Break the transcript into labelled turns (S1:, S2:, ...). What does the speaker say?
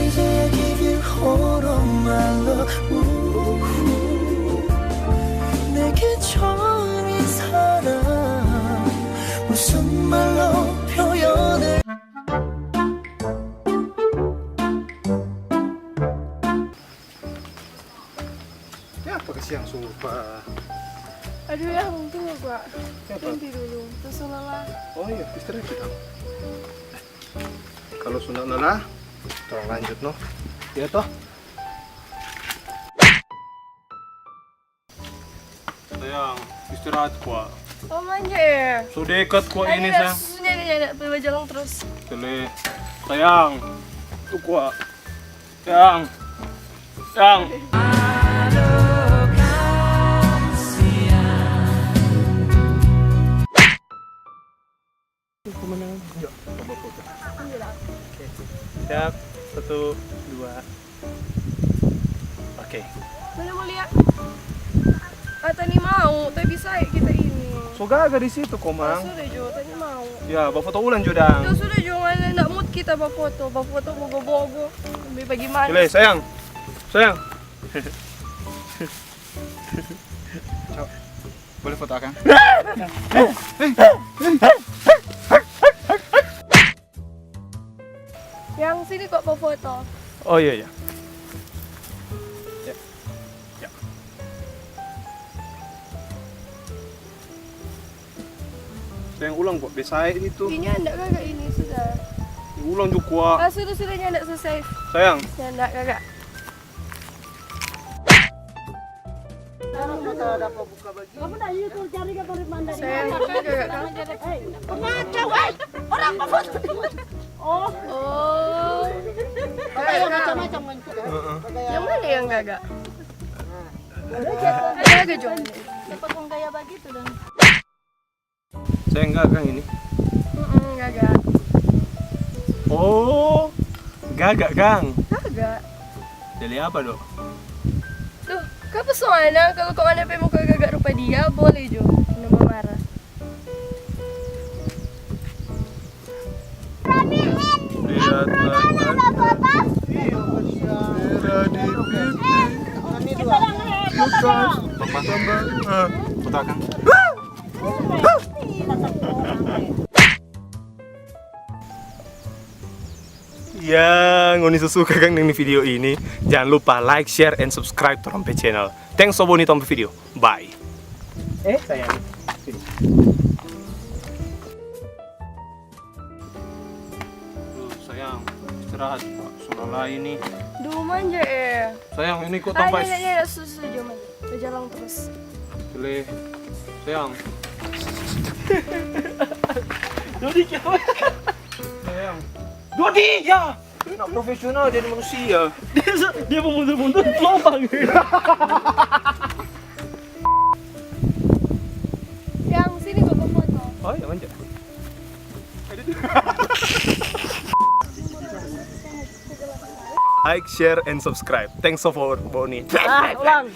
S1: 이제야 give you all of my love. 내게 처음인 사랑 무슨 말로 표현을.
S2: Ya apa kesiang sumpah.
S3: Aduh yang tunggu gua.
S2: Siapa?
S3: Berhenti dulu. Terus lelah.
S2: Oh iya, istirahat kita. Kalau sudah lelah, tolong lanjut noh. Ya toh. Sayang, istirahat kuat.
S3: Oh manja ya.
S2: So dekat kuat ini sayang.
S3: Susunya ada berjalan terus.
S2: Tele, sayang, tuh kuat. Sayang, sayang. Pemenang. Yuk, coba foto. Oke. Siap. 1, 2. Oke.
S3: Mana mau lihat? Tani mau, tapi bisa kita ini.
S2: So gagal di situ, Komang.
S3: Sudah Jo, tani mau.
S2: Ya, bawa foto ulang Jodang.
S3: Jo sudah Jo, mana nak mood kita bafoto bogo-bogo. Lebih bagaimana?
S2: Cile, sayang. Sayang. Cok. Boleh foto Akang?
S3: Yang sini kok foto.
S2: Oh iya ya. Ya. Ya. Sayang ulang kok, besai itu.
S3: Ini enggak kakak ini sudah.
S2: Ulang juga.
S3: Sudah enggak selesai.
S2: Sayang.
S3: Enggak kakak. Sayang kakak kan.
S4: Pengacau, orang foto.
S3: Oh.
S4: Kayak macam-macam kan.
S3: Yang mana yang gagak? Ada gagak Jo.
S4: Dapat yang gaya begitu dan.
S2: Sayang enggak Kang ini.
S3: Gagak.
S2: Oh. Gagak Kang.
S3: Gagak.
S2: Jadi apa, Dok?
S3: Tuh, kau pesona kalau kau ada muka gagak rupa dia boleh Jo. Nama marah.
S2: Lihatlah di pipi. Bekas. Tambah. Foto Akang. Ya, ngoni sesuka Kang dengan video ini. Jangan lupa like, share, and subscribe to Rompe channel. Thanks for watching Rompe video. Bye. Sayang. Sini. Sayang, istirahat Pak. Sudah ini.
S3: Duh manja
S2: Sayang, ini kok tanpa
S3: Ini susu Jo man. Berjalan terus.
S2: Boleh. Sayang.
S5: Dodi siapa?
S2: Sayang. Dodi, ya. Nak profesional jadi manusia.
S5: Dia mau mundur-mundur pelompang.
S3: Yang sini kok foto.
S2: Oh iya, manja. Like, share, and subscribe. Thanks for watching.
S5: Ulang.